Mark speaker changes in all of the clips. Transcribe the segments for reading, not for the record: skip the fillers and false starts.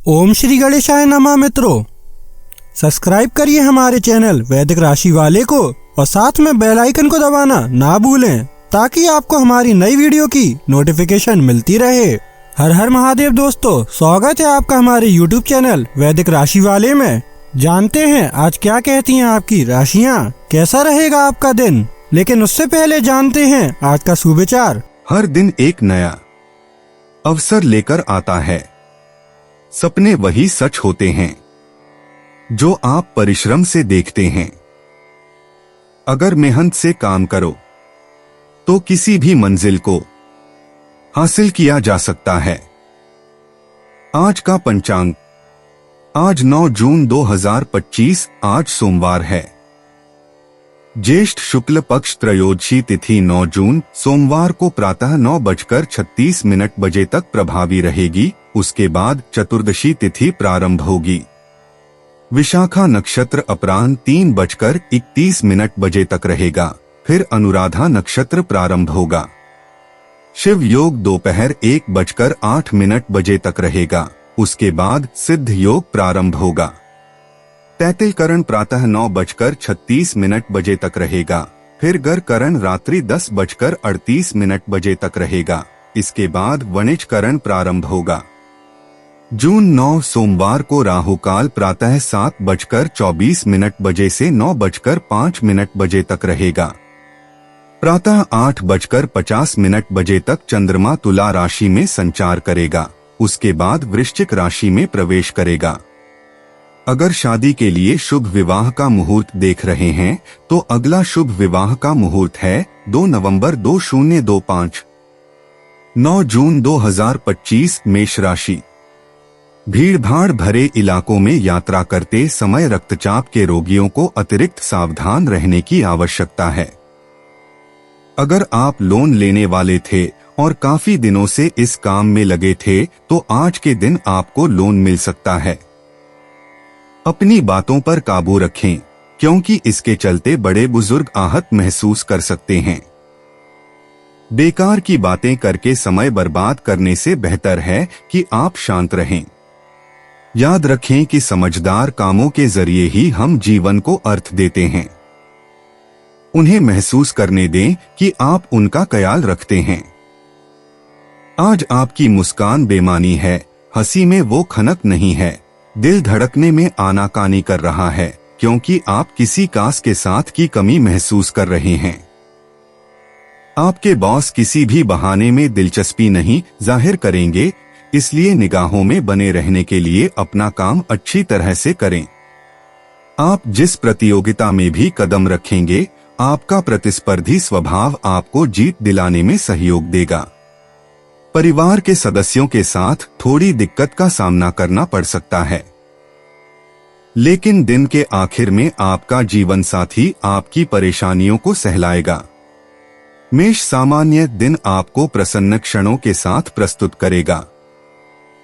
Speaker 1: ओम श्री गणेशाय नमः। मित्रों, सब्सक्राइब करिए हमारे चैनल वैदिक राशि वाले को और साथ में बेल आइकन को दबाना ना भूलें ताकि आपको हमारी नई वीडियो की नोटिफिकेशन मिलती रहे। हर हर महादेव दोस्तों, स्वागत है आपका हमारे YouTube चैनल वैदिक राशि वाले में। जानते हैं आज क्या कहती हैं आपकी राशियाँ, कैसा रहेगा आपका दिन। लेकिन उससे पहले जानते हैं आज का सुविचार।
Speaker 2: हर दिन एक नया अवसर लेकर आता है। सपने वही सच होते हैं जो आप परिश्रम से देखते हैं। अगर मेहनत से काम करो तो किसी भी मंजिल को हासिल किया जा सकता है। आज का पंचांग, आज 9 जून 2025, आज सोमवार है। ज्येष्ठ शुक्ल पक्ष त्रयोदशी तिथि 9 जून सोमवार को प्रातः 9:36 बजे तक प्रभावी रहेगी। उसके बाद चतुर्दशी तिथि प्रारंभ होगी। विशाखा नक्षत्र अपराह्न 3:31 बजे तक रहेगा। फिर अनुराधा नक्षत्र प्रारंभ होगा। शिव योग दोपहर 1:08 बजे तक रहेगा। उसके बाद सिद्ध योग प्रारंभ होगा। तैतिल करण प्रातः 9:36 बजे तक रहेगा। फिर गर करण रात्रि 10:38 बजे तक रहेगा। इसके बाद वणिज करण प्रारंभ होगा। जून 9 सोमवार को राहु काल प्रातः 7:24 बजे से 9:05 बजे तक रहेगा। प्रातः 8:50 बजे तक चंद्रमा तुला राशि में संचार करेगा। उसके बाद वृश्चिक राशि में प्रवेश करेगा। अगर शादी के लिए शुभ विवाह का मुहूर्त देख रहे हैं तो अगला शुभ विवाह का मुहूर्त है 2 नवंबर 2025। 9 जून 2025 मेष राशि। भीड़भाड़ भरे इलाकों में यात्रा करते समय रक्तचाप के रोगियों को अतिरिक्त सावधान रहने की आवश्यकता है। अगर आप लोन लेने वाले थे और काफी दिनों से इस काम में लगे थे तो आज के दिन आपको लोन मिल सकता है। अपनी बातों पर काबू रखें क्योंकि इसके चलते बड़े बुजुर्ग आहत महसूस कर सकते हैं। बेकार की बातें करके समय बर्बाद करने से बेहतर है कि आप शांत रहें। याद रखें कि समझदार कामों के जरिए ही हम जीवन को अर्थ देते हैं। उन्हें महसूस करने दें कि आप उनका ख्याल रखते हैं। आज आपकी मुस्कान बेमानी है, हंसी में वो खनक नहीं है। दिल धड़कने में आनाकानी कर रहा है क्योंकि आप किसी कास के साथ की कमी महसूस कर रहे हैं। आपके बॉस किसी भी बहाने में दिलचस्पी नहीं जाहिर करेंगे, इसलिए निगाहों में बने रहने के लिए अपना काम अच्छी तरह से करें। आप जिस प्रतियोगिता में भी कदम रखेंगे, आपका प्रतिस्पर्धी स्वभाव आपको जीत दिलाने में सहयोग देगा। परिवार के सदस्यों के साथ थोड़ी दिक्कत का सामना करना पड़ सकता है, लेकिन दिन के आखिर में आपका जीवन साथी आपकी परेशानियों को सहलाएगा। मेष सामान्य दिन आपको प्रसन्न क्षणों के साथ प्रस्तुत करेगा।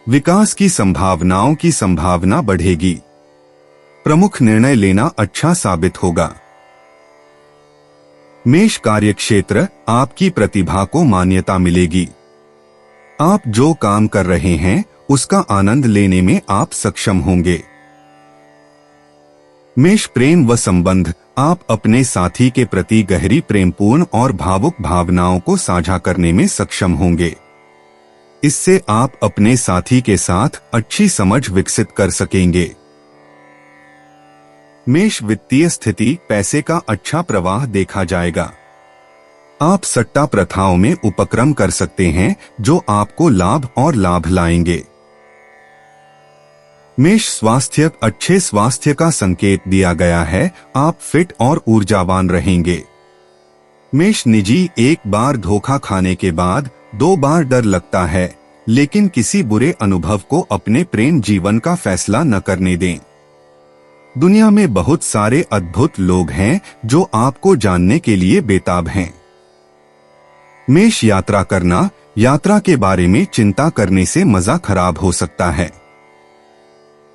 Speaker 2: विकास की संभावनाओं की संभावना बढ़ेगी। प्रमुख निर्णय लेना अच्छा साबित होगा। मेष कार्यक्षेत्र, आपकी प्रतिभा को मान्यता मिलेगी। आप जो काम कर रहे हैं उसका आनंद लेने में आप सक्षम होंगे। मेष प्रेम व संबंध, आप अपने साथी के प्रति गहरी प्रेमपूर्ण और भावुक भावनाओं को साझा करने में सक्षम होंगे। इससे आप अपने साथी के साथ अच्छी समझ विकसित कर सकेंगे। मेष वित्तीय स्थिति, पैसे का अच्छा प्रवाह देखा जाएगा। आप सट्टा प्रथाओं में उपक्रम कर सकते हैं जो आपको लाभ और लाभ लाएंगे। मेष स्वास्थ्य, अच्छे स्वास्थ्य का संकेत दिया गया है। आप फिट और ऊर्जावान रहेंगे। मेष निजी, एक बार धोखा खाने के बाद 2 बार डर लगता है, लेकिन किसी बुरे अनुभव को अपने प्रेम जीवन का फैसला न करने दें। दुनिया में बहुत सारे अद्भुत लोग हैं जो आपको जानने के लिए बेताब हैं। मेष यात्रा करना, यात्रा के बारे में चिंता करने से मजा खराब हो सकता है।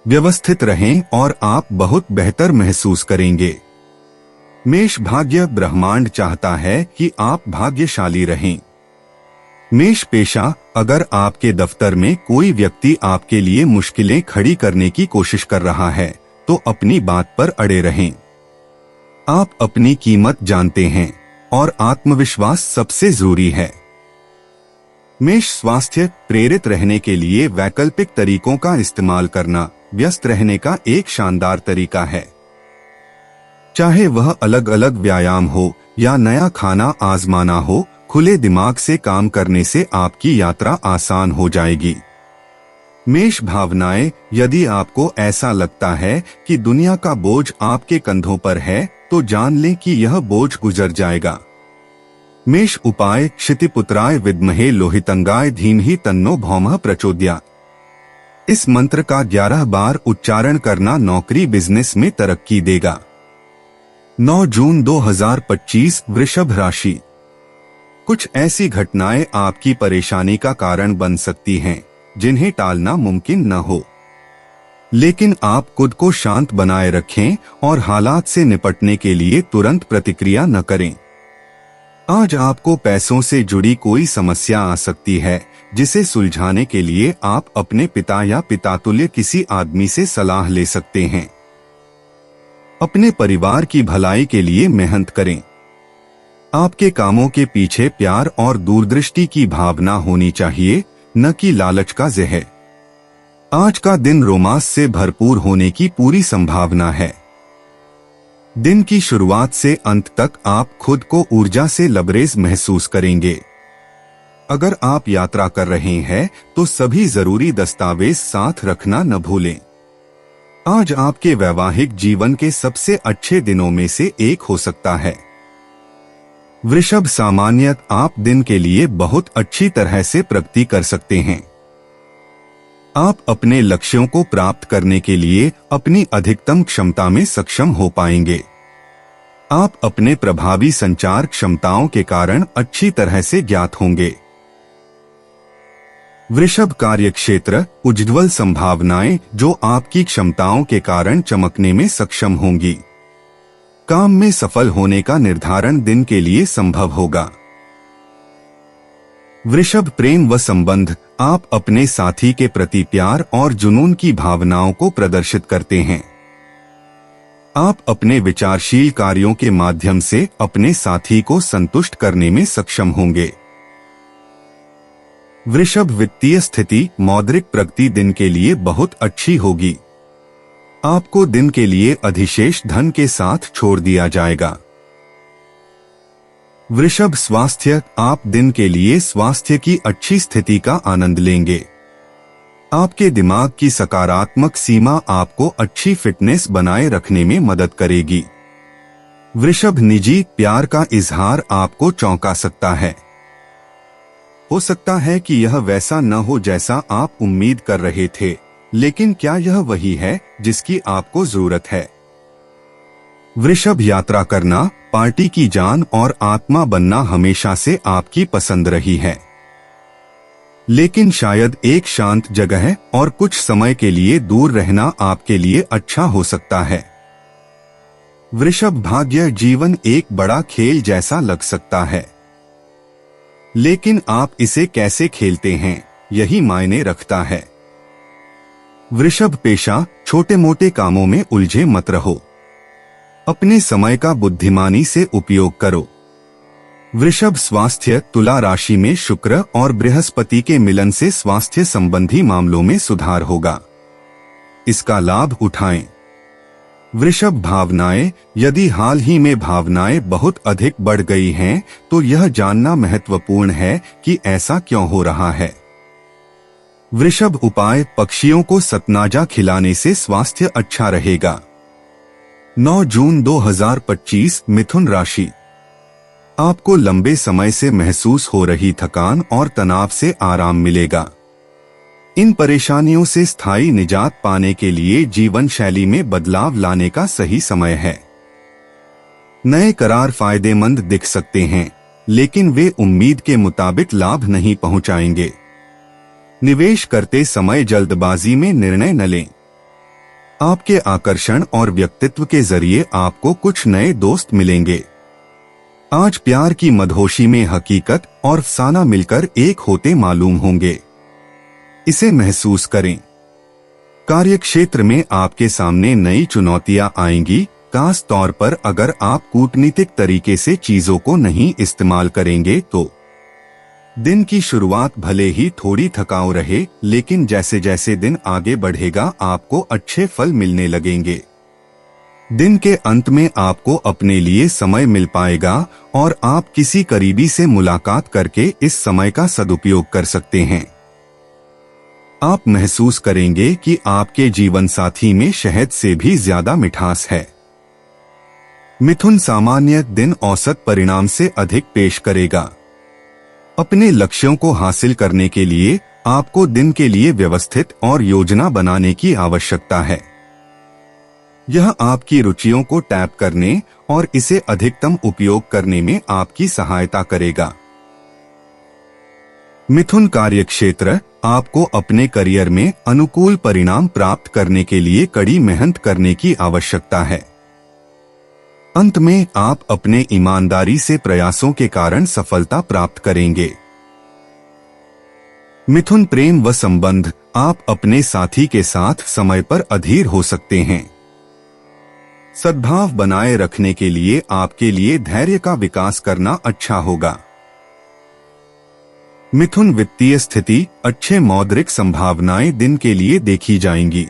Speaker 2: व्यवस्थित रहें और आप बहुत बेहतर महसूस करेंगे। मेष भाग्य, ब्रह्मांड चाहता है कि आप भाग्यशाली रहें। मेष पेशा, अगर आपके दफ्तर में कोई व्यक्ति आपके लिए मुश्किलें खड़ी करने की कोशिश कर रहा है तो अपनी बात पर अड़े रहें। आप अपनी कीमत जानते हैं और आत्मविश्वास सबसे जरूरी है। मेष स्वास्थ्य, प्रेरित रहने के लिए वैकल्पिक तरीकों का इस्तेमाल करना व्यस्त रहने का एक शानदार तरीका है। चाहे वह अलग अलग व्यायाम हो या नया खाना आजमाना हो, खुले दिमाग से काम करने से आपकी यात्रा आसान हो जाएगी। मेष भावनाएं, यदि आपको ऐसा लगता है कि दुनिया का बोझ आपके कंधों पर है तो जान लें कि यह बोझ गुजर जाएगा। मेष उपाय, क्षितिपुत्राय विद्महे लोहितंगाय धीमहि तन्नो भौमः प्रचोदयात्। इस मंत्र का 11 बार उच्चारण करना नौकरी बिजनेस में तरक्की देगा। 9 जून 2025 वृषभ राशि। कुछ ऐसी घटनाएं आपकी परेशानी का कारण बन सकती हैं जिन्हें टालना मुमकिन न हो, लेकिन आप खुद को शांत बनाए रखें और हालात से निपटने के लिए तुरंत प्रतिक्रिया न करें। आज आपको पैसों से जुड़ी कोई समस्या आ सकती है जिसे सुलझाने के लिए आप अपने पिता या पितातुल्य किसी आदमी से सलाह ले सकते हैं। अपने परिवार की भलाई के लिए मेहनत करें। आपके कामों के पीछे प्यार और दूरदृष्टि की भावना होनी चाहिए, न कि लालच का जहर। आज का दिन रोमांस से भरपूर होने की पूरी संभावना है। दिन की शुरुआत से अंत तक आप खुद को ऊर्जा से लबरेज महसूस करेंगे। अगर आप यात्रा कर रहे हैं तो सभी जरूरी दस्तावेज साथ रखना न भूलें। आज आपके वैवाहिक जीवन के सबसे अच्छे दिनों में से एक हो सकता है। वृषभ सामान्यत आप दिन के लिए बहुत अच्छी तरह से प्रगति कर सकते हैं। आप अपने लक्ष्यों को प्राप्त करने के लिए अपनी अधिकतम क्षमता में सक्षम हो पाएंगे। आप अपने प्रभावी संचार क्षमताओं के कारण अच्छी तरह से ज्ञात होंगे। वृषभ कार्यक्षेत्र, उज्ज्वल संभावनाएं जो आपकी क्षमताओं के कारण चमकने में सक्षम होंगी। काम में सफल होने का निर्धारण दिन के लिए संभव होगा। वृषभ प्रेम व संबंध, आप अपने साथी के प्रति प्यार और जुनून की भावनाओं को प्रदर्शित करते हैं। आप अपने विचारशील कार्यों के माध्यम से अपने साथी को संतुष्ट करने में सक्षम होंगे। वृषभ वित्तीय स्थिति, मौद्रिक प्रगति दिन के लिए बहुत अच्छी होगी। आपको दिन के लिए अधिशेष धन के साथ छोड़ दिया जाएगा। वृषभ स्वास्थ्य, आप दिन के लिए स्वास्थ्य की अच्छी स्थिति का आनंद लेंगे। आपके दिमाग की सकारात्मक सीमा आपको अच्छी फिटनेस बनाए रखने में मदद करेगी। वृषभ निजी प्यार का इजहार आपको चौंका सकता है। हो सकता है कि यह वैसा न हो जैसा आप उम्मीद कर रहे थे, लेकिन क्या यह वही है जिसकी आपको जरूरत है? वृषभ यात्रा करना, पार्टी की जान और आत्मा बनना हमेशा से आपकी पसंद रही है, लेकिन शायद एक शांत जगह और कुछ समय के लिए दूर रहना आपके लिए अच्छा हो सकता है। वृषभ भाग्य जीवन एक बड़ा खेल जैसा लग सकता है, लेकिन आप इसे कैसे खेलते हैं यही मायने रखता है। वृषभ पेशा, छोटे मोटे कामों में उलझे मत रहो। अपने समय का बुद्धिमानी से उपयोग करो। वृषभ स्वास्थ्य, तुला राशि में शुक्र और बृहस्पति के मिलन से स्वास्थ्य संबंधी मामलों में सुधार होगा। इसका लाभ उठाएं। वृषभ भावनाएं, यदि हाल ही में भावनाएं बहुत अधिक बढ़ गई हैं, तो यह जानना महत्वपूर्ण है कि ऐसा क्यों हो रहा है। वृषभ उपाय, पक्षियों को सतनाजा खिलाने से स्वास्थ्य अच्छा रहेगा। 9 जून 2025 मिथुन राशि। आपको लंबे समय से महसूस हो रही थकान और तनाव से आराम मिलेगा। इन परेशानियों से स्थायी निजात पाने के लिए जीवन शैली में बदलाव लाने का सही समय है। नए करार फायदेमंद दिख सकते हैं, लेकिन वे उम्मीद के मुताबिक लाभ नहीं पहुंचाएंगे। निवेश करते समय जल्दबाजी में निर्णय न लें। आपके आकर्षण और व्यक्तित्व के जरिए आपको कुछ नए दोस्त मिलेंगे। आज प्यार की मदहोशी में हकीकत और अफसाना मिलकर एक होते मालूम होंगे। इसे महसूस करें। कार्यक्षेत्र में आपके सामने नई चुनौतियां आएंगी, खास तौर पर अगर आप कूटनीतिक तरीके से चीजों को नहीं इस्तेमाल करेंगे तो। दिन की शुरुआत भले ही थोड़ी थकाऊ रहे, लेकिन जैसे जैसे दिन आगे बढ़ेगा आपको अच्छे फल मिलने लगेंगे। दिन के अंत में आपको अपने लिए समय मिल पाएगा और आप किसी करीबी से मुलाकात करके इस समय का सदुपयोग कर सकते हैं। आप महसूस करेंगे कि आपके जीवन साथी में शहद से भी ज्यादा मिठास है। मिथुन सामान्य दिन औसत परिणाम से अधिक पेश करेगा। अपने लक्ष्यों को हासिल करने के लिए आपको दिन के लिए व्यवस्थित और योजना बनाने की आवश्यकता है। यह आपकी रुचियों को टैप करने और इसे अधिकतम उपयोग करने में आपकी सहायता करेगा। मिथुन कार्यक्षेत्र आपको अपने करियर में अनुकूल परिणाम प्राप्त करने के लिए कड़ी मेहनत करने की आवश्यकता है। अंत में आप अपने ईमानदारी से प्रयासों के कारण सफलता प्राप्त करेंगे। मिथुन प्रेम व संबंध, आप अपने साथी के साथ समय पर अधीर हो सकते हैं। सद्भाव बनाए रखने के लिए आपके लिए धैर्य का विकास करना अच्छा होगा। मिथुन वित्तीय स्थिति, अच्छे मौद्रिक संभावनाएं दिन के लिए देखी जाएंगी।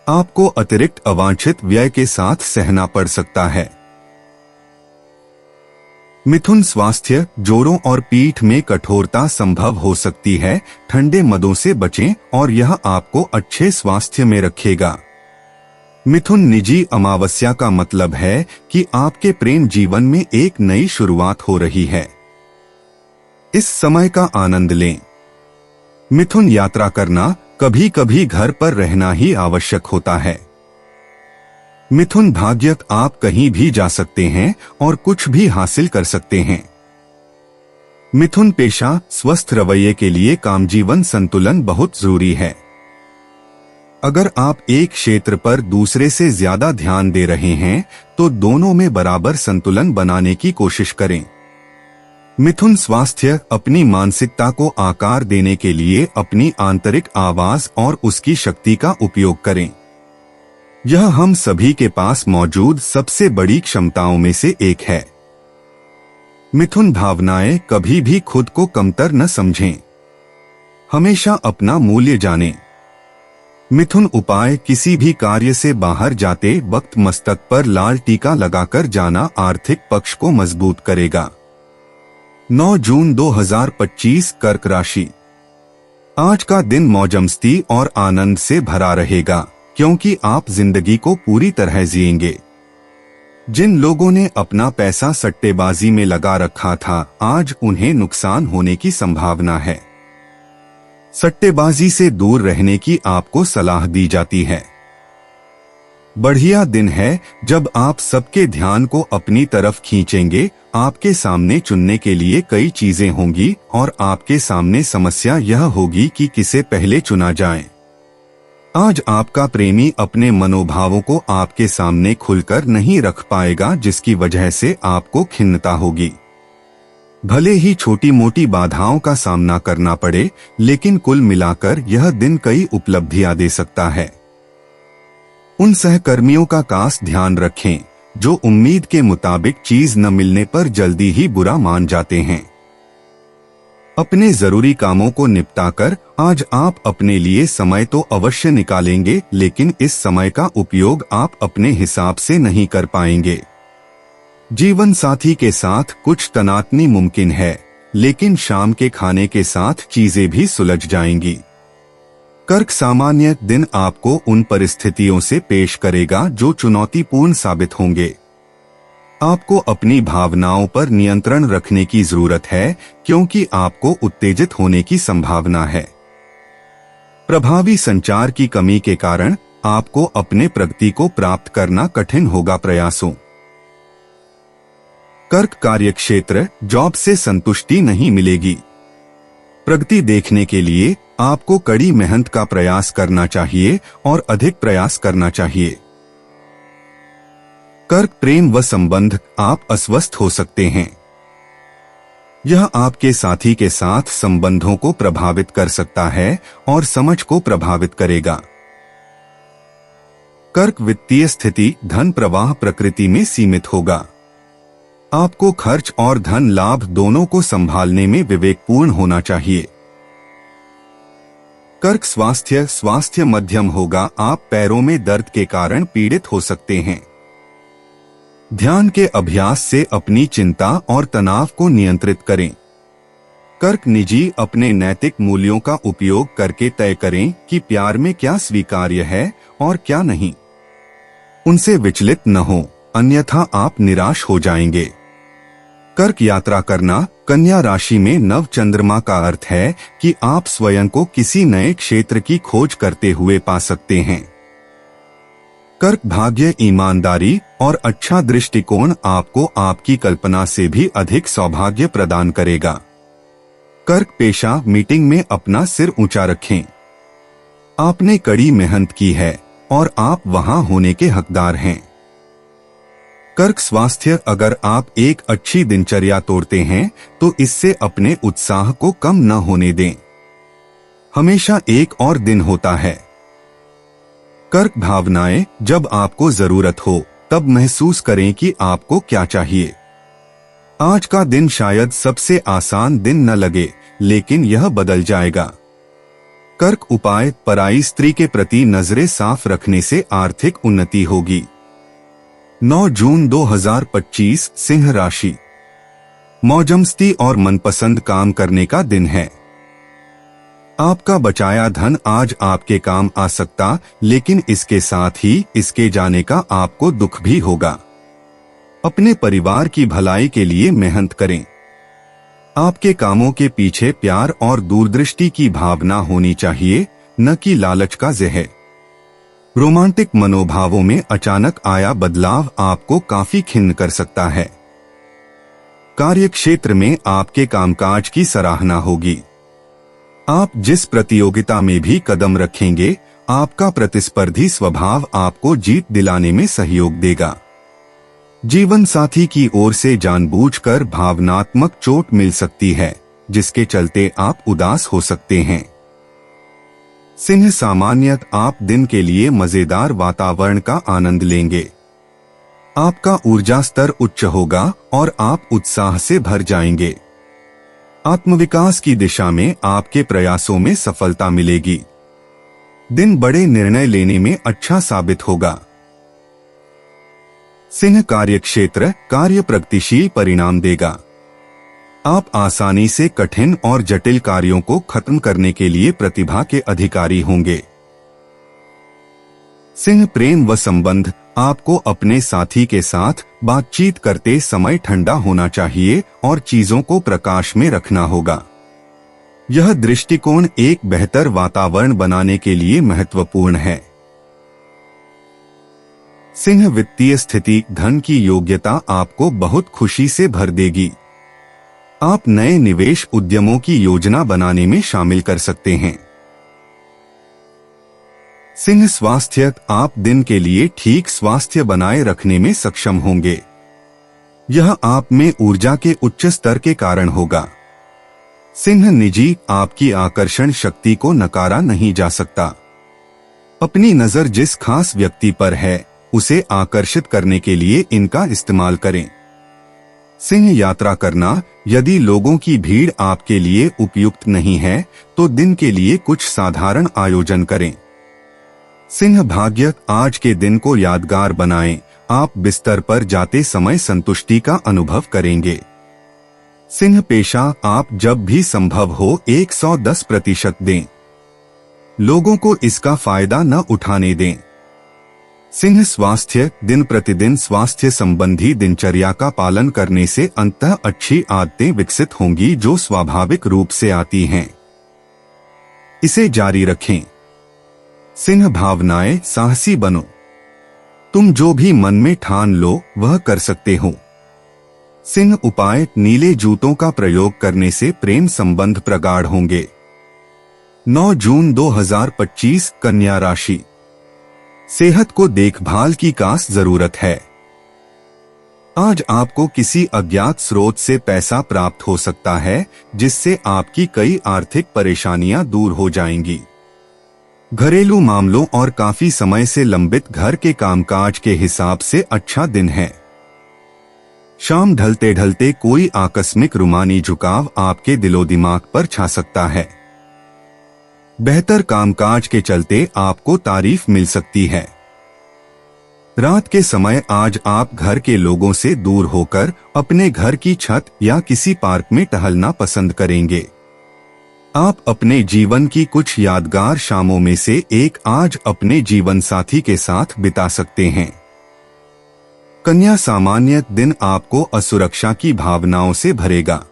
Speaker 2: आपको अतिरिक्त अवांछित व्यय के साथ सहना पड़ सकता है। मिथुन स्वास्थ्य, जोड़ों और पीठ में कठोरता संभव हो सकती है। ठंडे मदों से बचें और यह आपको अच्छे स्वास्थ्य में रखेगा। मिथुन निजी अमावस्या का मतलब है कि आपके प्रेम जीवन में एक नई शुरुआत हो रही है। इस समय का आनंद लें। मिथुन यात्रा करना, कभी कभी घर पर रहना ही आवश्यक होता है। मिथुन भाग्यत, आप कहीं भी जा सकते हैं और कुछ भी हासिल कर सकते हैं। मिथुन पेशा, स्वस्थ रवैये के लिए काम जीवन संतुलन बहुत जरूरी है। अगर आप एक क्षेत्र पर दूसरे से ज्यादा ध्यान दे रहे हैं तो दोनों में बराबर संतुलन बनाने की कोशिश करें। मिथुन स्वास्थ्य, अपनी मानसिकता को आकार देने के लिए अपनी आंतरिक आवाज और उसकी शक्ति का उपयोग करें। यह हम सभी के पास मौजूद सबसे बड़ी क्षमताओं में से एक है। मिथुन भावनाएं, कभी भी खुद को कमतर न समझें। हमेशा अपना मूल्य जानें। मिथुन उपाय, किसी भी कार्य से बाहर जाते वक्त मस्तक पर लाल टीका लगाकर जाना आर्थिक पक्ष को मजबूत करेगा। 9 जून 2025 कर्क राशि। आज का दिन मौजमस्ती और आनंद से भरा रहेगा क्योंकि आप जिंदगी को पूरी तरह जिएंगे। जिन लोगों ने अपना पैसा सट्टेबाजी में लगा रखा था, आज उन्हें नुकसान होने की संभावना है। सट्टेबाजी से दूर रहने की आपको सलाह दी जाती है। बढ़िया दिन है जब आप सबके ध्यान को अपनी तरफ खींचेंगे। आपके सामने चुनने के लिए कई चीजें होंगी और आपके सामने समस्या यह होगी कि किसे पहले चुना जाए। आज आपका प्रेमी अपने मनोभावों को आपके सामने खुलकर नहीं रख पाएगा, जिसकी वजह से आपको खिन्नता होगी। भले ही छोटी मोटी बाधाओं का सामना करना पड़े, लेकिन कुल मिलाकर यह दिन कई उपलब्धियां दे सकता है। उन सहकर्मियों का खास ध्यान रखें जो उम्मीद के मुताबिक चीज न मिलने पर जल्दी ही बुरा मान जाते हैं। अपने जरूरी कामों को निपटाकर आज आप अपने लिए समय तो अवश्य निकालेंगे, लेकिन इस समय का उपयोग आप अपने हिसाब से नहीं कर पाएंगे। जीवन साथी के साथ कुछ तनातनी मुमकिन है, लेकिन शाम के खाने के साथ चीजें भी सुलझ जाएंगी। कर्क सामान्य दिन आपको उन परिस्थितियों से पेश करेगा जो चुनौतीपूर्ण साबित होंगे। आपको अपनी भावनाओं पर नियंत्रण रखने की जरूरत है क्योंकि आपको उत्तेजित होने की संभावना है। प्रभावी संचार की कमी के कारण आपको अपने प्रगति को प्राप्त करना कठिन होगा। प्रयासों। कर्क कार्यक्षेत्र, जॉब से संतुष्टि नहीं मिलेगी। प्रगति देखने के लिए आपको कड़ी मेहनत का प्रयास करना चाहिए और अधिक प्रयास करना चाहिए। कर्क प्रेम व संबंध, आप अस्वस्थ हो सकते हैं। यह आपके साथी के साथ संबंधों को प्रभावित कर सकता है और समझ को प्रभावित करेगा। कर्क वित्तीय स्थिति, धन प्रवाह प्रकृति में सीमित होगा। आपको खर्च और धन लाभ दोनों को संभालने में विवेकपूर्ण होना चाहिए। कर्क स्वास्थ्य मध्यम होगा। आप पैरों में दर्द के कारण पीड़ित हो सकते हैं। ध्यान के अभ्यास से अपनी चिंता और तनाव को नियंत्रित करें। कर्क निजी, अपने नैतिक मूल्यों का उपयोग करके तय करें कि प्यार में क्या स्वीकार्य है और क्या नहीं। उनसे विचलित न हो, अन्यथा आप निराश हो जाएंगे। कर्क यात्रा करना, कन्या राशि में नव चंद्रमा का अर्थ है कि आप स्वयं को किसी नए क्षेत्र की खोज करते हुए पा सकते हैं। कर्क भाग्य, ईमानदारी और अच्छा दृष्टिकोण आपको आपकी कल्पना से भी अधिक सौभाग्य प्रदान करेगा। कर्क पेशा, मीटिंग में अपना सिर ऊंचा रखें। आपने कड़ी मेहनत की है और आप वहां होने के हकदार हैं। कर्क स्वास्थ्य, अगर आप एक अच्छी दिनचर्या तोड़ते हैं तो इससे अपने उत्साह को कम न होने दें। हमेशा एक और दिन होता है। कर्क भावनाएं, जब आपको जरूरत हो तब महसूस करें कि आपको क्या चाहिए। आज का दिन शायद सबसे आसान दिन न लगे, लेकिन यह बदल जाएगा। कर्क उपाय, पराई स्त्री के प्रति नजरें साफ रखने से आर्थिक उन्नति होगी। 9 जून 2025, सिंह राशि। मौजमस्ती और मनपसंद काम करने का दिन है। आपका बचाया धन आज आपके काम आ सकता, लेकिन इसके साथ ही इसके जाने का आपको दुख भी होगा। अपने परिवार की भलाई के लिए मेहनत करें। आपके कामों के पीछे प्यार और दूरदृष्टि की भावना होनी चाहिए, न कि लालच का जहर। रोमांटिक मनोभावों में अचानक आया बदलाव आपको काफी खिन्न कर सकता है। कार्यक्षेत्र में आपके कामकाज की सराहना होगी। आप जिस प्रतियोगिता में भी कदम रखेंगे, आपका प्रतिस्पर्धी स्वभाव आपको जीत दिलाने में सहयोग देगा। जीवन साथी की ओर से जानबूझकर भावनात्मक चोट मिल सकती है, जिसके चलते आप उदास हो सकते हैं। सिंह सामान्यत, आप दिन के लिए मजेदार वातावरण का आनंद लेंगे। आपका ऊर्जा स्तर उच्च होगा और आप उत्साह से भर जाएंगे। आत्मविकास की दिशा में आपके प्रयासों में सफलता मिलेगी। दिन बड़े निर्णय लेने में अच्छा साबित होगा। सिंह कार्यक्षेत्र, कार्य प्रगतिशील परिणाम देगा। आप आसानी से कठिन और जटिल कार्यों को खत्म करने के लिए प्रतिभा के अधिकारी होंगे। सिंह प्रेम व संबंध, आपको अपने साथी के साथ बातचीत करते समय ठंडा होना चाहिए और चीजों को प्रकाश में रखना होगा। यह दृष्टिकोण एक बेहतर वातावरण बनाने के लिए महत्वपूर्ण है। सिंह वित्तीय स्थिति, धन की योग्यता आपको बहुत खुशी से भर देगी। आप नए निवेश उद्यमों की योजना बनाने में शामिल कर सकते हैं। सिंह स्वास्थ्य, आप दिन के लिए ठीक स्वास्थ्य बनाए रखने में सक्षम होंगे। यह आप में ऊर्जा के उच्च स्तर के कारण होगा। सिंह निजी, आपकी आकर्षण शक्ति को नकारा नहीं जा सकता। अपनी नजर जिस खास व्यक्ति पर है, उसे आकर्षित करने के लिए इनका इस्तेमाल करें। सिंह यात्रा करना, यदि लोगों की भीड़ आपके लिए उपयुक्त नहीं है तो दिन के लिए कुछ साधारण आयोजन करें। सिंह भाग्य, आज के दिन को यादगार बनाएं। आप बिस्तर पर जाते समय संतुष्टि का अनुभव करेंगे। सिंह पेशा, आप जब भी संभव हो 110% दें। लोगों को इसका फायदा न उठाने दें। सिंह स्वास्थ्य, दिन प्रतिदिन स्वास्थ्य संबंधी दिनचर्या का पालन करने से अंततः अच्छी आदतें विकसित होंगी जो स्वाभाविक रूप से आती हैं। इसे जारी रखें। सिंह भावनाएं, साहसी बनो। तुम जो भी मन में ठान लो वह कर सकते हो। सिंह उपाय, नीले जूतों का प्रयोग करने से प्रेम संबंध प्रगाढ़ होंगे। 9 जून 2025, कन्या राशि। सेहत को देखभाल की खास जरूरत है। आज आपको किसी अज्ञात स्रोत से पैसा प्राप्त हो सकता है, जिससे आपकी कई आर्थिक परेशानियां दूर हो जाएंगी। घरेलू मामलों और काफी समय से लंबित घर के कामकाज के हिसाब से अच्छा दिन है। शाम ढलते ढलते कोई आकस्मिक रूमानी झुकाव आपके दिलो दिमाग पर छा सकता है। बेहतर कामकाज के चलते आपको तारीफ मिल सकती है। रात के समय आज आप घर के लोगों से दूर होकर अपने घर की छत या किसी पार्क में टहलना पसंद करेंगे। आप अपने जीवन की कुछ यादगार शामों में से एक आज अपने जीवन साथी के साथ बिता सकते हैं। कन्या, सामान्य दिन आपको असुरक्षा की भावनाओं से भरेगा।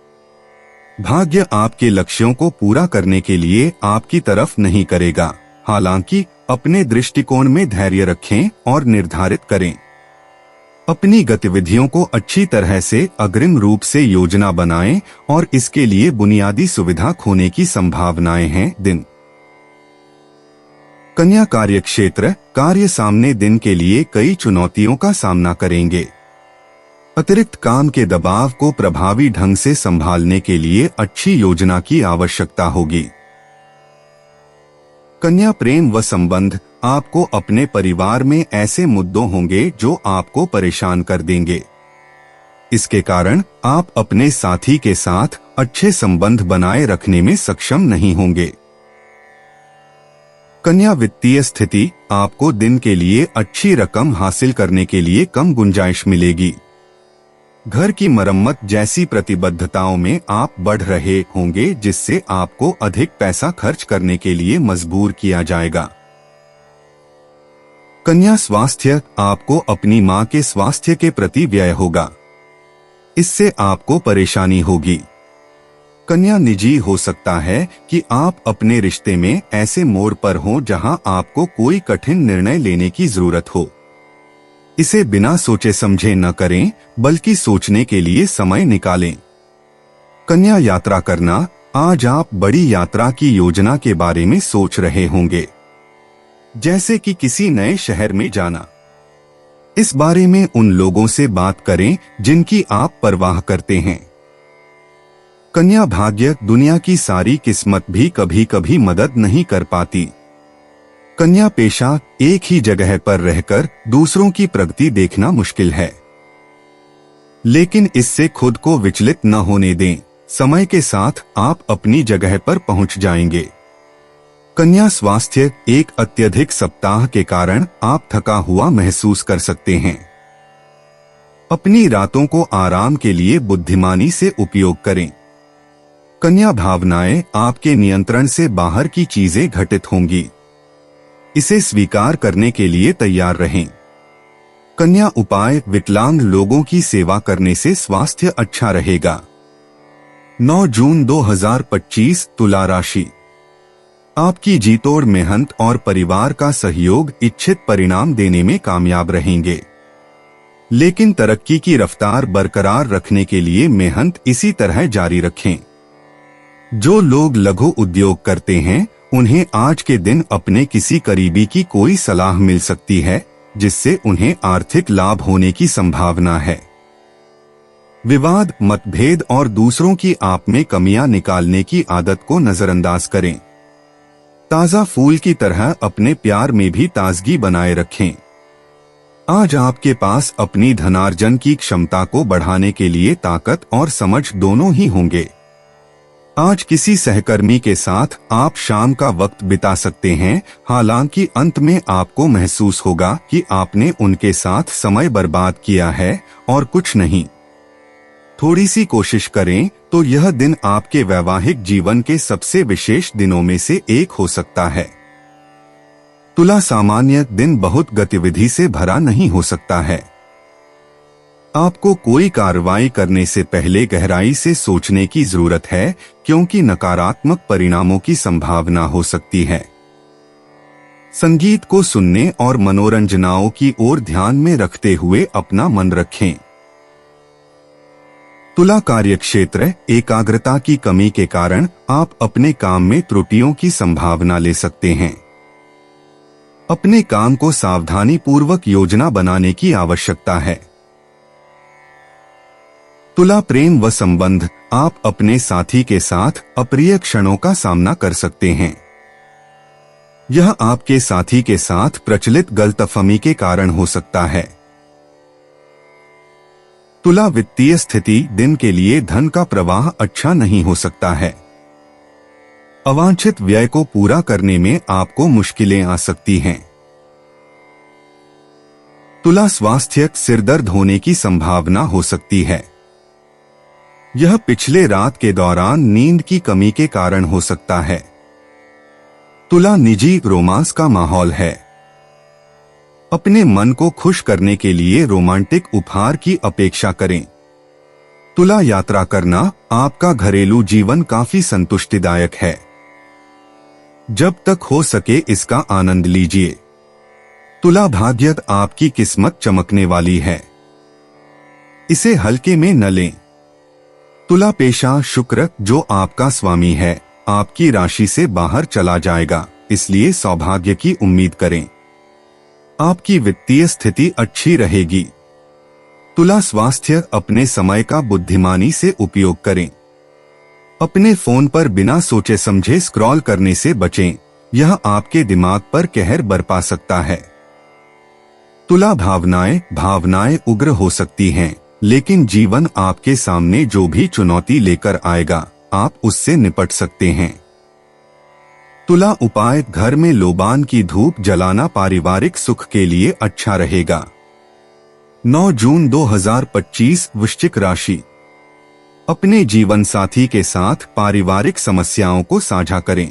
Speaker 2: भाग्य आपके लक्ष्यों को पूरा करने के लिए आपकी तरफ नहीं करेगा। हालांकि अपने दृष्टिकोण में धैर्य रखें और निर्धारित करें। अपनी गतिविधियों को अच्छी तरह से अग्रिम रूप से योजना बनाएं और इसके लिए बुनियादी सुविधा खोने की संभावनाएं हैं। दिन कन्या, कार्यक्षेत्र कार्य सामने दिन के लिए कई चुनौतियों का सामना करेंगे। अतिरिक्त काम के दबाव को प्रभावी ढंग से संभालने के लिए अच्छी योजना की आवश्यकता होगी। कन्या, प्रेम व संबंध आपको अपने परिवार में ऐसे मुद्दों होंगे जो आपको परेशान कर देंगे। इसके कारण आप अपने साथी के साथ अच्छे संबंध बनाए रखने में सक्षम नहीं होंगे। कन्या, वित्तीय स्थिति आपको दिन के लिए अच्छी रकम हासिल करने के लिए कम गुंजाइश मिलेगी। घर की मरम्मत जैसी प्रतिबद्धताओं में आप बढ़ रहे होंगे, जिससे आपको अधिक पैसा खर्च करने के लिए मजबूर किया जाएगा। कन्या, स्वास्थ्य आपको अपनी मां के स्वास्थ्य के प्रति व्यय होगा। इससे आपको परेशानी होगी। कन्या, निजी हो सकता है कि आप अपने रिश्ते में ऐसे मोड़ पर हों जहां आपको कोई कठिन निर्णय लेने की जरूरत हो। इसे बिना सोचे समझे न करें, बल्कि सोचने के लिए समय निकालें। कन्या, यात्रा करना आज आप बड़ी यात्रा की योजना के बारे में सोच रहे होंगे, जैसे कि किसी नए शहर में जाना। इस बारे में उन लोगों से बात करें जिनकी आप परवाह करते हैं। कन्या, भाग्य दुनिया की सारी किस्मत भी कभी कभी मदद नहीं कर पाती। कन्या, पेशा एक ही जगह पर रहकर दूसरों की प्रगति देखना मुश्किल है, लेकिन इससे खुद को विचलित न होने दें। समय के साथ आप अपनी जगह पर पहुंच जाएंगे। कन्या, स्वास्थ्य एक अत्यधिक सप्ताह के कारण आप थका हुआ महसूस कर सकते हैं। अपनी रातों को आराम के लिए बुद्धिमानी से उपयोग करें। कन्या, भावनाएं आपके नियंत्रण से बाहर की चीजें घटित होंगी। इसे स्वीकार करने के लिए तैयार रहें। कन्या, उपाय विकलांग लोगों की सेवा करने से स्वास्थ्य अच्छा रहेगा। 9 जून 2025 तुला राशि। आपकी जीतोड़ मेहनत और परिवार का सहयोग इच्छित परिणाम देने में कामयाब रहेंगे, लेकिन तरक्की की रफ्तार बरकरार रखने के लिए मेहनत इसी तरह जारी रखें। जो लोग लघु उद्योग करते हैं, उन्हें आज के दिन अपने किसी करीबी की कोई सलाह मिल सकती है, जिससे उन्हें आर्थिक लाभ होने की संभावना है। विवाद, मतभेद और दूसरों की आप में कमियां निकालने की आदत को नजरअंदाज करें। ताजा फूल की तरह अपने प्यार में भी ताजगी बनाए रखें। आज आपके पास अपनी धनार्जन की क्षमता को बढ़ाने के लिए ताकत और समझ दोनों ही होंगे। आज किसी सहकर्मी के साथ आप शाम का वक्त बिता सकते हैं, हालांकि अंत में आपको महसूस होगा कि आपने उनके साथ समय बर्बाद किया है और कुछ नहीं। थोड़ी सी कोशिश करें तो यह दिन आपके वैवाहिक जीवन के सबसे विशेष दिनों में से एक हो सकता है। तुला, सामान्य दिन बहुत गतिविधि से भरा नहीं हो सकता है। आपको कोई कार्रवाई करने से पहले गहराई से सोचने की जरूरत है, क्योंकि नकारात्मक परिणामों की संभावना हो सकती है। संगीत को सुनने और मनोरंजनाओं की ओर ध्यान में रखते हुए अपना मन रखें। तुला, कार्यक्षेत्र एकाग्रता की कमी के कारण आप अपने काम में त्रुटियों की संभावना ले सकते हैं। अपने काम को सावधानी पूर्वक योजना बनाने की आवश्यकता है। तुला प्रेम व संबंध, आप अपने साथी के साथ अप्रिय क्षणों का सामना कर सकते हैं। यह आपके साथी के साथ प्रचलित गलतफहमी के कारण हो सकता है। तुला वित्तीय स्थिति, दिन के लिए धन का प्रवाह अच्छा नहीं हो सकता है। अवांछित व्यय को पूरा करने में आपको मुश्किलें आ सकती हैं। तुला स्वास्थ्य, सिरदर्द होने की संभावना हो सकती है। यह पिछले रात के दौरान नींद की कमी के कारण हो सकता है। तुला निजी रोमांस का माहौल है। अपने मन को खुश करने के लिए रोमांटिक उपहार की अपेक्षा करें। तुला यात्रा करना, आपका घरेलू जीवन काफी संतुष्टिदायक है। जब तक हो सके इसका आनंद लीजिए। तुला भाग्य, आपकी किस्मत चमकने वाली है, इसे हल्के में न लें। तुला पेशा, शुक्र जो आपका स्वामी है आपकी राशि से बाहर चला जाएगा, इसलिए सौभाग्य की उम्मीद करें। आपकी वित्तीय स्थिति अच्छी रहेगी। तुला स्वास्थ्य, अपने समय का बुद्धिमानी से उपयोग करें। अपने फोन पर बिना सोचे समझे स्क्रॉल करने से बचें, यह आपके दिमाग पर कहर बरपा सकता है। तुला भावनाएं उग्र हो सकती हैं, लेकिन जीवन आपके सामने जो भी चुनौती लेकर आएगा आप उससे निपट सकते हैं। तुला उपाय, घर में लोबान की धूप जलाना पारिवारिक सुख के लिए अच्छा रहेगा। 9 जून 2025, वृश्चिक राशि। अपने जीवन साथी के साथ पारिवारिक समस्याओं को साझा करें।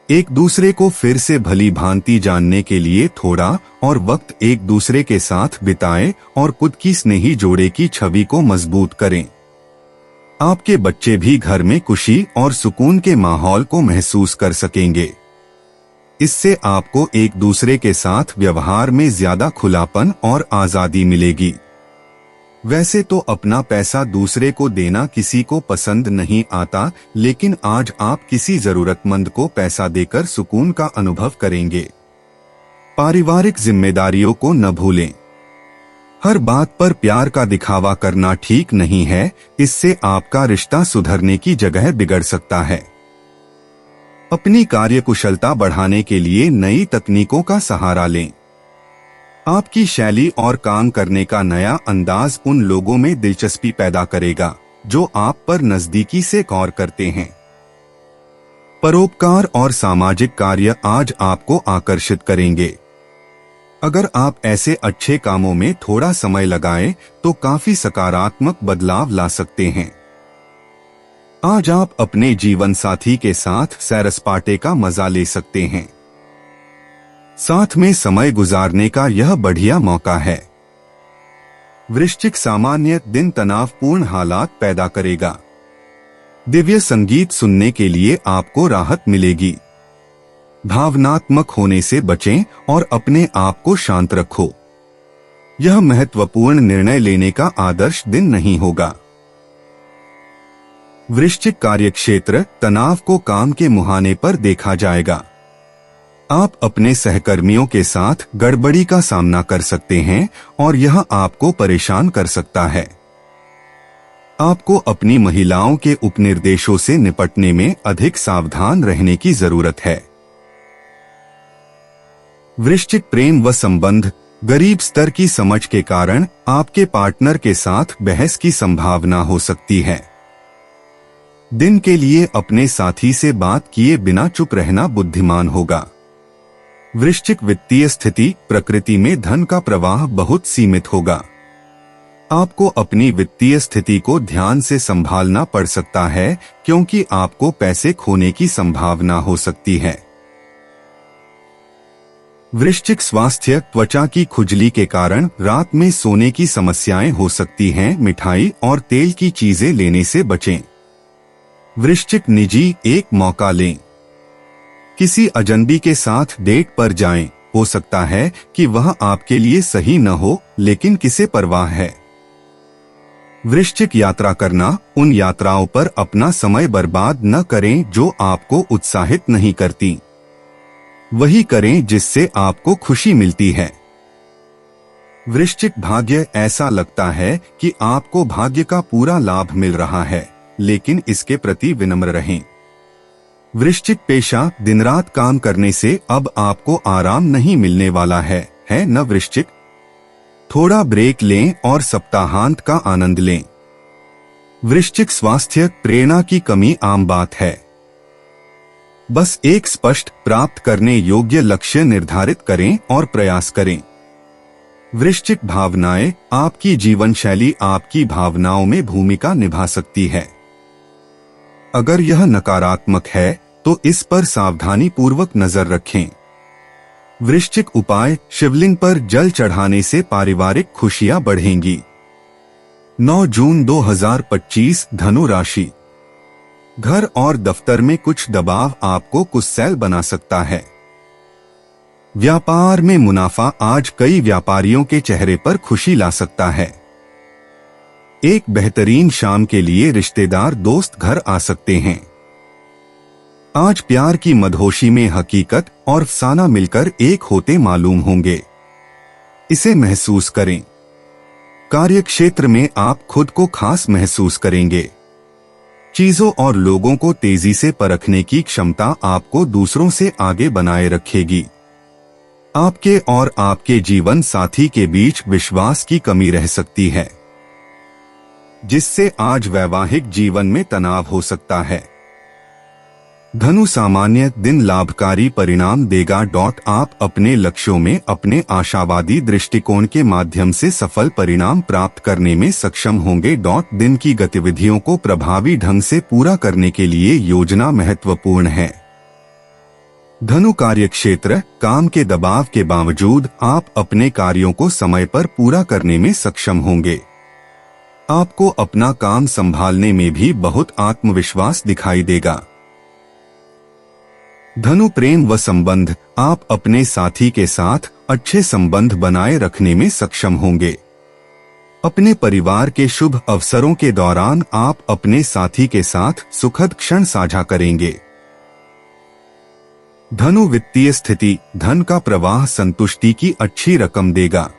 Speaker 2: एक दूसरे को फिर से भली भांति जानने के लिए थोड़ा और वक्त एक दूसरे के साथ बिताएं और खुद की स्नेही जोड़े की छवि को मजबूत करें। आपके बच्चे भी घर में खुशी और सुकून के माहौल को महसूस कर सकेंगे। इससे आपको एक दूसरे के साथ व्यवहार में ज्यादा खुलापन और आजादी मिलेगी। वैसे तो अपना पैसा दूसरे को देना किसी को पसंद नहीं आता, लेकिन आज आप किसी जरूरतमंद को पैसा देकर सुकून का अनुभव करेंगे। पारिवारिक जिम्मेदारियों को न भूलें। हर बात पर प्यार का दिखावा करना ठीक नहीं है, इससे आपका रिश्ता सुधरने की जगह बिगड़ सकता है। अपनी कार्यकुशलता बढ़ाने के लिए नई तकनीकों का सहारा लें। आपकी शैली और काम करने का नया अंदाज उन लोगों में दिलचस्पी पैदा करेगा जो आप पर नजदीकी से गौर करते हैं। परोपकार और सामाजिक कार्य आज आपको आकर्षित करेंगे। अगर आप ऐसे अच्छे कामों में थोड़ा समय लगाएं तो काफी सकारात्मक बदलाव ला सकते हैं। आज आप अपने जीवन साथी के साथ सैर सपाटे का मजा ले सकते हैं। साथ में समय गुजारने का यह बढ़िया मौका है। वृश्चिक सामान्य दिन तनावपूर्ण हालात पैदा करेगा। दिव्य संगीत सुनने के लिए आपको राहत मिलेगी। भावनात्मक होने से बचें और अपने आप को शांत रखो। यह महत्वपूर्ण निर्णय लेने का आदर्श दिन नहीं होगा। वृश्चिक कार्यक्षेत्र, तनाव को काम के मुहाने पर देखा जाएगा। आप अपने सहकर्मियों के साथ गड़बड़ी का सामना कर सकते हैं और यह आपको परेशान कर सकता है। आपको अपनी महिलाओं के उपनिर्देशों से निपटने में अधिक सावधान रहने की जरूरत है। वृश्चिक प्रेम व संबंध, गरीब स्तर की समझ के कारण आपके पार्टनर के साथ बहस की संभावना हो सकती है। दिन के लिए अपने साथी से बात किए बिना चुप रहना बुद्धिमान होगा। वृश्चिक वित्तीय स्थिति, प्रकृति में धन का प्रवाह बहुत सीमित होगा। आपको अपनी वित्तीय स्थिति को ध्यान से संभालना पड़ सकता है क्योंकि आपको पैसे खोने की संभावना हो सकती है। वृश्चिक स्वास्थ्य, त्वचा की खुजली के कारण रात में सोने की समस्याएं हो सकती हैं। मिठाई और तेल की चीजें लेने से बचें। वृश्चिक निजी, एक मौका लें। किसी अजनबी के साथ डेट पर जाएं। हो सकता है कि वह आपके लिए सही न हो, लेकिन किसे परवाह है। वृश्चिक यात्रा करना, उन यात्राओं पर अपना समय बर्बाद न करें जो आपको उत्साहित नहीं करती। वही करें जिससे आपको खुशी मिलती है। वृश्चिक भाग्य, ऐसा लगता है कि आपको भाग्य का पूरा लाभ मिल रहा है, लेकिन इसके प्रति विनम्र रहें। वृश्चिक पेशा, दिन रात काम करने से अब आपको आराम नहीं मिलने वाला है न वृश्चिक? थोड़ा ब्रेक लें और सप्ताहांत का आनंद लें। वृश्चिक स्वास्थ्य, प्रेरणा की कमी आम बात है। बस एक स्पष्ट, प्राप्त करने योग्य लक्ष्य निर्धारित करें और प्रयास करें। वृश्चिक भावनाएं, आपकी जीवन शैली आपकी भावनाओं में भूमिका निभा सकती है। अगर यह नकारात्मक है तो इस पर सावधानी पूर्वक नजर रखें। वृश्चिक उपाय, शिवलिंग पर जल चढ़ाने से पारिवारिक खुशियां बढ़ेंगी। 9 जून 2025, धनु राशि। घर और दफ्तर में कुछ दबाव आपको गुस्सैल बना सकता है। व्यापार में मुनाफा आज कई व्यापारियों के चेहरे पर खुशी ला सकता है। एक बेहतरीन शाम के लिए रिश्तेदार दोस्त घर आ सकते हैं। आज प्यार की मदहोशी में हकीकत और अफसाना मिलकर एक होते मालूम होंगे। इसे महसूस करें। कार्यक्षेत्र में आप खुद को खास महसूस करेंगे। चीजों और लोगों को तेजी से परखने की क्षमता आपको दूसरों से आगे बनाए रखेगी। आपके और आपके जीवन साथी के बीच विश्वास की कमी रह सकती है, जिससे आज वैवाहिक जीवन में तनाव हो सकता है। धनु, सामान्य दिन लाभकारी परिणाम देगा। आप अपने लक्ष्यों में अपने आशावादी दृष्टिकोण के माध्यम से सफल परिणाम प्राप्त करने में सक्षम होंगे। दिन की गतिविधियों को प्रभावी ढंग से पूरा करने के लिए योजना महत्वपूर्ण है। धनु, कार्यक्षेत्र, काम के दबाव के बावजूद आप अपने कार्यों को समय पर पूरा करने में सक्षम होंगे। आपको अपना काम संभालने में भी बहुत आत्मविश्वास दिखाई देगा। धनु, प्रेम व संबंध, आप अपने साथी के साथ अच्छे संबंध बनाए रखने में सक्षम होंगे। अपने परिवार के शुभ अवसरों के दौरान आप अपने साथी के साथ सुखद क्षण साझा करेंगे। धनु, वित्तीय स्थिति, धन का प्रवाह संतुष्टि की अच्छी रकम देगा।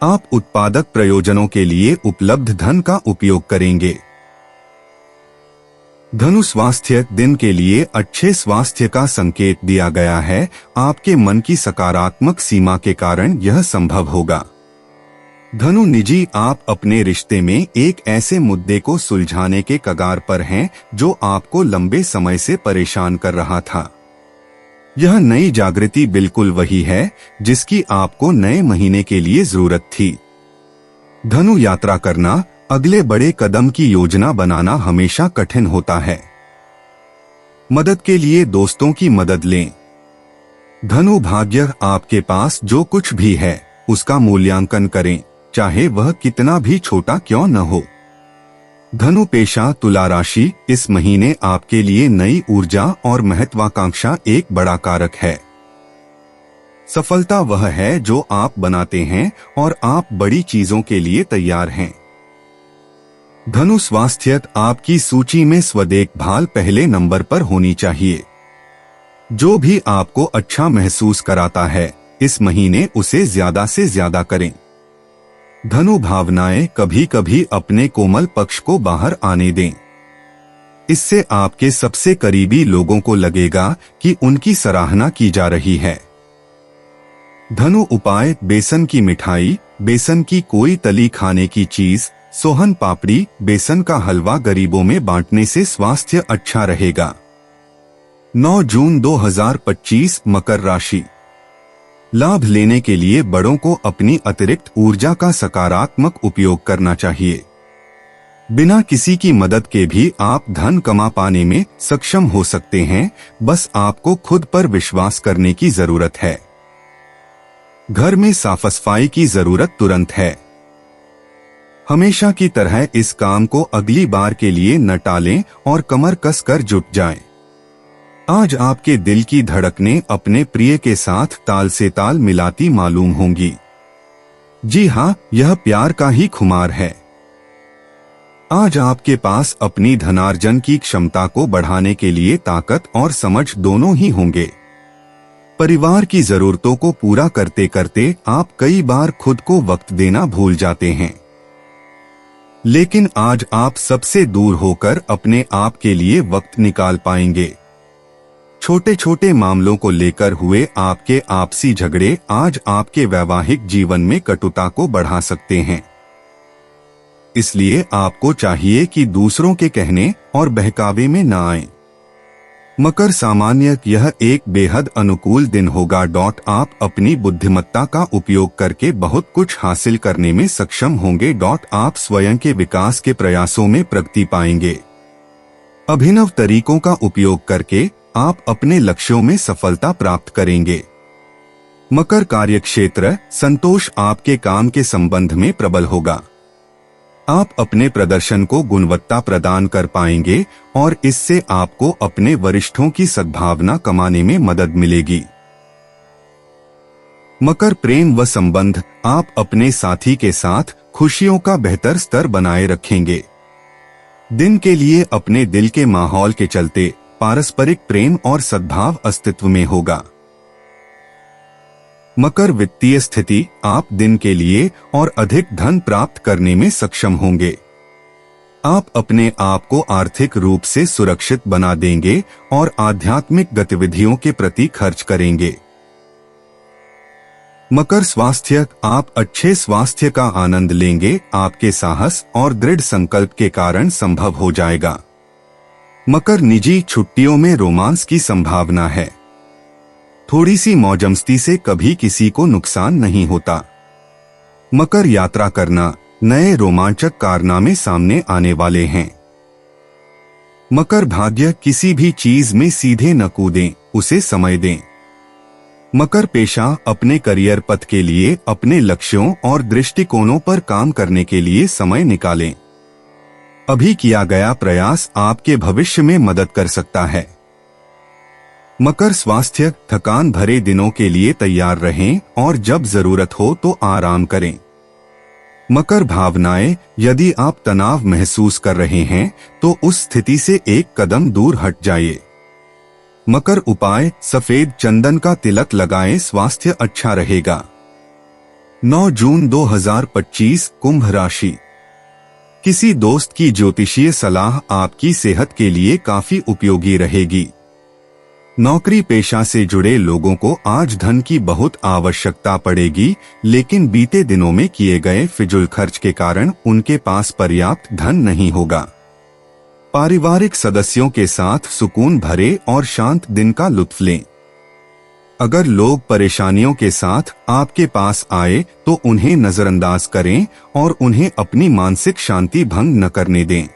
Speaker 2: आप उत्पादक प्रयोजनों के लिए उपलब्ध धन का उपयोग करेंगे। धनु, स्वास्थ्य, दिन के लिए अच्छे स्वास्थ्य का संकेत दिया गया है। आपके मन की सकारात्मक सीमा के कारण यह संभव होगा। धनु, निजी, आप अपने रिश्ते में एक ऐसे मुद्दे को सुलझाने के कगार पर हैं जो आपको लंबे समय से परेशान कर रहा था। यह नई जागृति बिल्कुल वही है जिसकी आपको नए महीने के लिए जरूरत थी। धनु, यात्रा करना, अगले बड़े कदम की योजना बनाना हमेशा कठिन होता है। मदद के लिए दोस्तों की मदद लें। धनु, भाग्य, आपके पास जो कुछ भी है उसका मूल्यांकन करें, चाहे वह कितना भी छोटा क्यों न हो। धनु, पेशा, तुला राशि, इस महीने आपके लिए नई ऊर्जा और महत्वाकांक्षा एक बड़ा कारक है। सफलता वह है जो आप बनाते हैं और आप बड़ी चीजों के लिए तैयार हैं। धनु, स्वास्थ्य, आपकी सूची में स्वदेखभाल पहले नंबर पर होनी चाहिए। जो भी आपको अच्छा महसूस कराता है इस महीने उसे ज्यादा से ज्यादा करें। धनु, भावनाएं, कभी कभी अपने कोमल पक्ष को बाहर आने दें। इससे आपके सबसे करीबी लोगों को लगेगा कि उनकी सराहना की जा रही है। धनु, उपाय, बेसन की मिठाई, बेसन की कोई तली खाने की चीज, सोहन पापड़ी, बेसन का हलवा गरीबों में बांटने से स्वास्थ्य अच्छा रहेगा। 9 जून 2025, मकर राशि। लाभ लेने के लिए बड़ों को अपनी अतिरिक्त ऊर्जा का सकारात्मक उपयोग करना चाहिए। बिना किसी की मदद के भी आप धन कमा पाने में सक्षम हो सकते हैं, बस आपको खुद पर विश्वास करने की जरूरत है। घर में साफ सफाई की जरूरत तुरंत है। हमेशा की तरह इस काम को अगली बार के लिए न टालें और कमर कसकर जुट जाएं। आज आपके दिल की धड़कनें अपने प्रिय के साथ ताल से ताल मिलाती मालूम होंगी। जी हाँ, यह प्यार का ही खुमार है। आज आपके पास अपनी धनार्जन की क्षमता को बढ़ाने के लिए ताकत और समझ दोनों ही होंगे। परिवार की जरूरतों को पूरा करते करते आप कई बार खुद को वक्त देना भूल जाते हैं। लेकिन आज आप सबसे दूर होकर अपने आप के लिए वक्त निकाल पाएंगे। छोटे छोटे मामलों को लेकर हुए आपके आपसी झगड़े आज आपके वैवाहिक जीवन में कटुता को बढ़ा सकते हैं। इसलिए आपको चाहिए कि दूसरों के कहने और बहकावे में न आएं। मकर सामान्य यह एक बेहद अनुकूल दिन होगा। आप अपनी बुद्धिमत्ता का उपयोग करके बहुत कुछ हासिल करने में सक्षम होंगे। आप स्वयं के विकास के प्रयासों में प्रगति पाएंगे। अभिनव तरीकों का उपयोग करके आप अपने लक्ष्यों में सफलता प्राप्त करेंगे। मकर कार्यक्षेत्र संतोष आपके काम के संबंध में प्रबल होगा। आप अपने प्रदर्शन को गुणवत्ता प्रदान कर पाएंगे और इससे आपको अपने वरिष्ठों की सद्भावना कमाने में मदद मिलेगी। मकर प्रेम व संबंध आप अपने साथी के साथ खुशियों का बेहतर स्तर बनाए रखेंगे। दिन के लिए अपने दिल के माहौल के चलते पारस्परिक प्रेम और सद्भाव अस्तित्व में होगा। मकर वित्तीय स्थिति आप दिन के लिए और अधिक धन प्राप्त करने में सक्षम होंगे। आप अपने आप को आर्थिक रूप से सुरक्षित बना देंगे और आध्यात्मिक गतिविधियों के प्रति खर्च करेंगे। मकर स्वास्थ्य आप अच्छे स्वास्थ्य का आनंद लेंगे। आपके साहस और दृढ़ संकल्प के कारण संभव हो जाएगा। मकर निजी छुट्टियों में रोमांस की संभावना है। थोड़ी सी मौजमस्ती से कभी किसी को नुकसान नहीं होता। मकर यात्रा करना नए रोमांचक कारनामे सामने आने वाले हैं। मकर भाग्य किसी भी चीज में सीधे न कूदें, उसे समय दें। मकर पेशा अपने करियर पथ के लिए अपने लक्ष्यों और दृष्टिकोणों पर काम करने के लिए समय निकालें। अभी किया गया प्रयास आपके भविष्य में मदद कर सकता है। मकर स्वास्थ्य थकान भरे दिनों के लिए तैयार रहें और जब जरूरत हो तो आराम करें। मकर भावनाएं यदि आप तनाव महसूस कर रहे हैं तो उस स्थिति से एक कदम दूर हट जाइए। मकर उपाय सफेद चंदन का तिलक लगाएं, स्वास्थ्य अच्छा रहेगा। 9 जून 2025 कुंभ राशि। किसी दोस्त की ज्योतिषीय सलाह आपकी सेहत के लिए काफी उपयोगी रहेगी। नौकरी पेशा से जुड़े लोगों को आज धन की बहुत आवश्यकता पड़ेगी, लेकिन बीते दिनों में किए गए फिजूल खर्च के कारण उनके पास पर्याप्त धन नहीं होगा। पारिवारिक सदस्यों के साथ सुकून भरे और शांत दिन का लुत्फ लें। अगर लोग परेशानियों के साथ आपके पास आए तो उन्हें नजरअंदाज करें और उन्हें अपनी मानसिक शांति भंग न करने दें।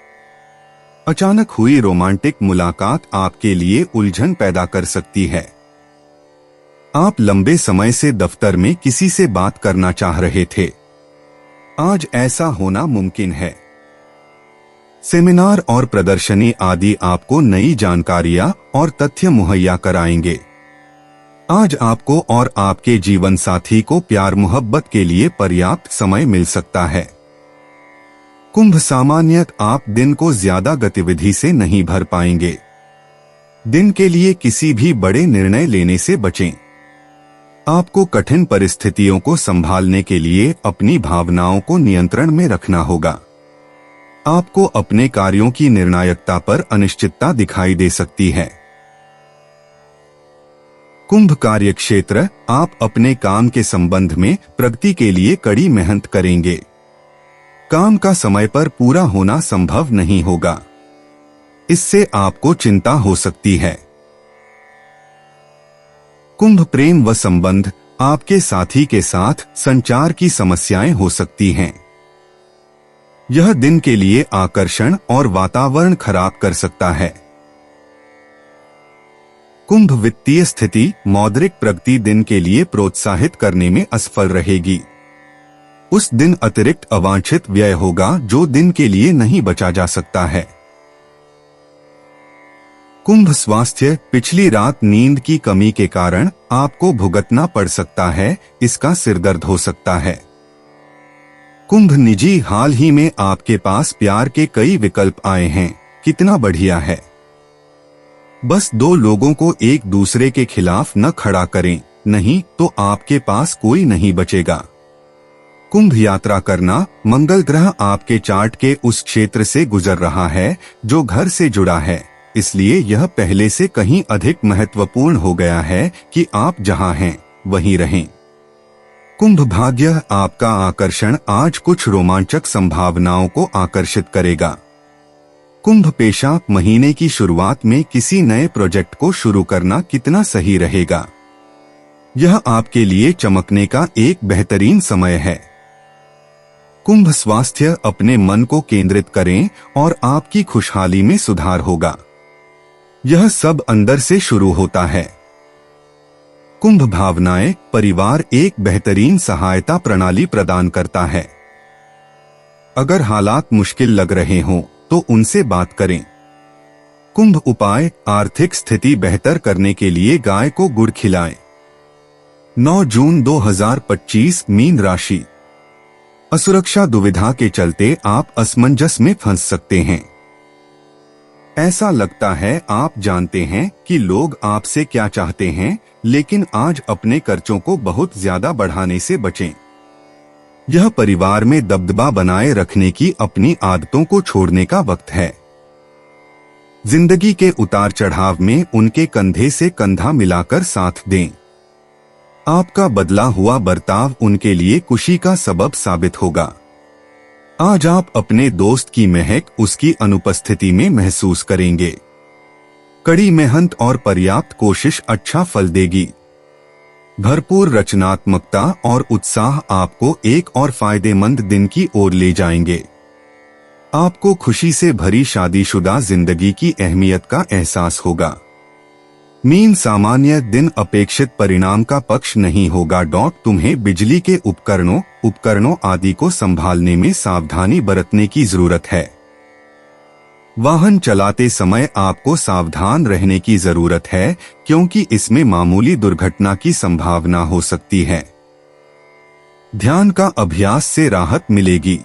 Speaker 2: अचानक हुई रोमांटिक मुलाकात आपके लिए उलझन पैदा कर सकती है। आप लंबे समय से दफ्तर में किसी से बात करना चाह रहे थे। आज ऐसा होना मुमकिन है। सेमिनार और प्रदर्शनी आदि आपको नई जानकारियां और तथ्य मुहैया कराएंगे। आज आपको और आपके जीवन साथी को प्यार मोहब्बत के लिए पर्याप्त समय मिल सकता है। कुंभ सामान्य आप दिन को ज्यादा गतिविधि से नहीं भर पाएंगे। दिन के लिए किसी भी बड़े निर्णय लेने से बचें। आपको कठिन परिस्थितियों को संभालने के लिए अपनी भावनाओं को नियंत्रण में रखना होगा। आपको अपने कार्यों की निर्णायकता पर अनिश्चितता दिखाई दे सकती है। कुंभ कार्यक्षेत्र आप अपने काम के संबंध में प्रगति के लिए कड़ी मेहनत करेंगे। काम का समय पर पूरा होना संभव नहीं होगा। इससे आपको चिंता हो सकती है। कुंभ प्रेम व संबंध आपके साथी के साथ संचार की समस्याएं हो सकती हैं। यह दिन के लिए आकर्षण और वातावरण खराब कर सकता है। कुंभ वित्तीय स्थिति मौद्रिक प्रगति दिन के लिए प्रोत्साहित करने में असफल रहेगी। उस दिन अतिरिक्त अवांछित व्यय होगा जो दिन के लिए नहीं बचा जा सकता है। कुंभ स्वास्थ्य पिछली रात नींद की कमी के कारण आपको भुगतना पड़ सकता है, इसका सिरदर्द हो सकता है। कुंभ निजी हाल ही में आपके पास प्यार के कई विकल्प आए हैं, कितना बढ़िया है। बस दो लोगों को एक दूसरे के खिलाफ न खड़ा करें, नहीं तो आपके पास कोई नहीं बचेगा। कुंभ यात्रा करना। मंगल ग्रह आपके चार्ट के उस क्षेत्र से गुजर रहा है जो घर से जुड़ा है, इसलिए यह पहले से कहीं अधिक महत्वपूर्ण हो गया है कि आप जहां हैं वहीं रहें। कुंभ भाग्य। आपका आकर्षण आज कुछ रोमांचक संभावनाओं को आकर्षित करेगा। कुंभ पेशा। महीने की शुरुआत में किसी नए प्रोजेक्ट को शुरू करना कितना सही रहेगा। यह आपके लिए चमकने का एक बेहतरीन समय है। कुंभ स्वास्थ्य। अपने मन को केंद्रित करें और आपकी खुशहाली में सुधार होगा। यह सब अंदर से शुरू होता है। कुंभ भावनाएं। परिवार एक बेहतरीन सहायता प्रणाली प्रदान करता है। अगर हालात मुश्किल लग रहे हों तो उनसे बात करें। कुंभ उपाय। आर्थिक स्थिति बेहतर करने के लिए गाय को गुड़ खिलाएं। 9 जून 2025। मीन राशि। असुरक्षा दुविधा के चलते आप असमंजस में फंस सकते हैं। ऐसा लगता है आप जानते हैं कि लोग आपसे क्या चाहते हैं, लेकिन आज अपने खर्चों को बहुत ज्यादा बढ़ाने से बचें। यह परिवार में दबदबा बनाए रखने की अपनी आदतों को छोड़ने का वक्त है। जिंदगी के उतार चढ़ाव में उनके कंधे से कंधा मिलाकर साथ दें। आपका बदला हुआ बर्ताव उनके लिए खुशी का सबब साबित होगा। आज आप अपने दोस्त की महक उसकी अनुपस्थिति में महसूस करेंगे। कड़ी मेहनत और पर्याप्त कोशिश अच्छा फल देगी। भरपूर रचनात्मकता और उत्साह आपको एक और फायदेमंद दिन की ओर ले जाएंगे। आपको खुशी से भरी शादीशुदा जिंदगी की अहमियत का एहसास होगा। मीन सामान्य दिन अपेक्षित परिणाम का पक्ष नहीं होगा। तुम्हें बिजली के उपकरणों आदि को संभालने में सावधानी बरतने की जरूरत है। वाहन चलाते समय आपको सावधान रहने की जरूरत है, क्योंकि इसमें मामूली दुर्घटना की संभावना हो सकती है। ध्यान का अभ्यास से राहत मिलेगी।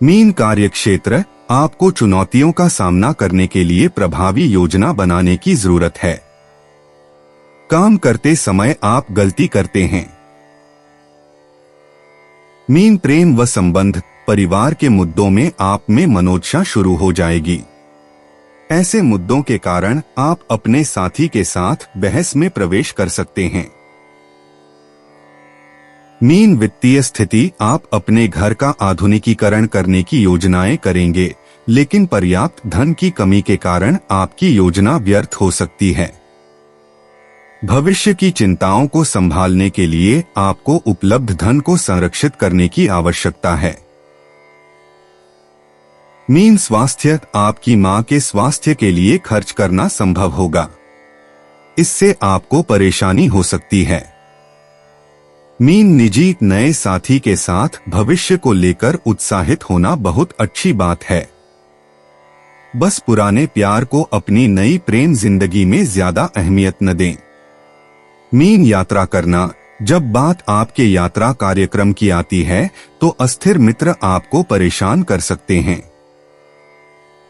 Speaker 2: मीन कार्यक्षेत्र। आपको चुनौतियों का सामना करने के लिए प्रभावी योजना बनाने की जरूरत है। काम करते समय आप गलती करते हैं। मीन प्रेम व संबंध। परिवार के मुद्दों में आप में मनोदशा शुरू हो जाएगी। ऐसे मुद्दों के कारण आप अपने साथी के साथ बहस में प्रवेश कर सकते हैं। मीन वित्तीय स्थिति। आप अपने घर का आधुनिकीकरण करने की योजनाएं करेंगे, लेकिन पर्याप्त धन की कमी के कारण आपकी योजना व्यर्थ हो सकती है। भविष्य की चिंताओं को संभालने के लिए आपको उपलब्ध धन को संरक्षित करने की आवश्यकता है। मीन स्वास्थ्य। आपकी मां के स्वास्थ्य के लिए खर्च करना संभव होगा। इससे आपको परेशानी हो सकती है। मीन निजी। नए साथी के साथ भविष्य को लेकर उत्साहित होना बहुत अच्छी बात है। बस पुराने प्यार को अपनी नई प्रेम जिंदगी में ज्यादा अहमियत न दें। मीन यात्रा करना। जब बात आपके यात्रा कार्यक्रम की आती है तो अस्थिर मित्र आपको परेशान कर सकते हैं।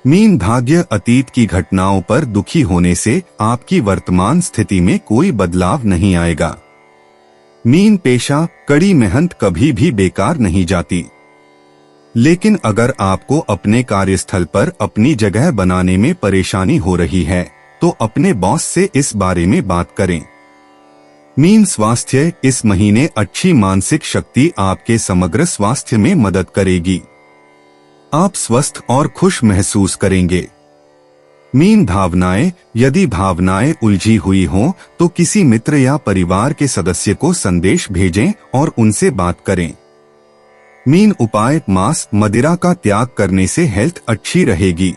Speaker 2: मीन भाग्य। अतीत की घटनाओं पर दुखी होने से आपकी वर्तमान स्थिति में कोई बदलाव नहीं आएगा। मीन पेशा। कड़ी मेहनत कभी भी बेकार नहीं जाती, लेकिन अगर आपको अपने कार्यस्थल पर अपनी जगह बनाने में परेशानी हो रही है तो अपने बॉस से इस बारे में बात करें। मीन स्वास्थ्य। इस महीने अच्छी मानसिक शक्ति आपके समग्र स्वास्थ्य में मदद करेगी। आप स्वस्थ और खुश महसूस करेंगे। मीन भावनाएं। यदि भावनाएं उलझी हुई हों तो किसी मित्र या परिवार के सदस्य को संदेश भेजें और उनसे बात करें। मीन उपाय। मांस मदिरा का त्याग करने से हेल्थ अच्छी रहेगी।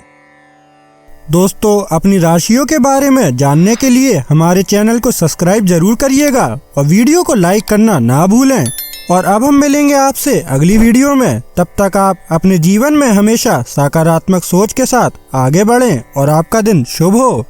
Speaker 1: दोस्तों, अपनी राशियों के बारे में जानने के लिए हमारे चैनल को सब्सक्राइब जरूर करिएगा और वीडियो को लाइक करना ना भूलें। और अब हम मिलेंगे आपसे अगली वीडियो में। तब तक आप अपने जीवन में हमेशा सकारात्मक सोच के साथ आगे बढ़ें और आपका दिन शुभ हो।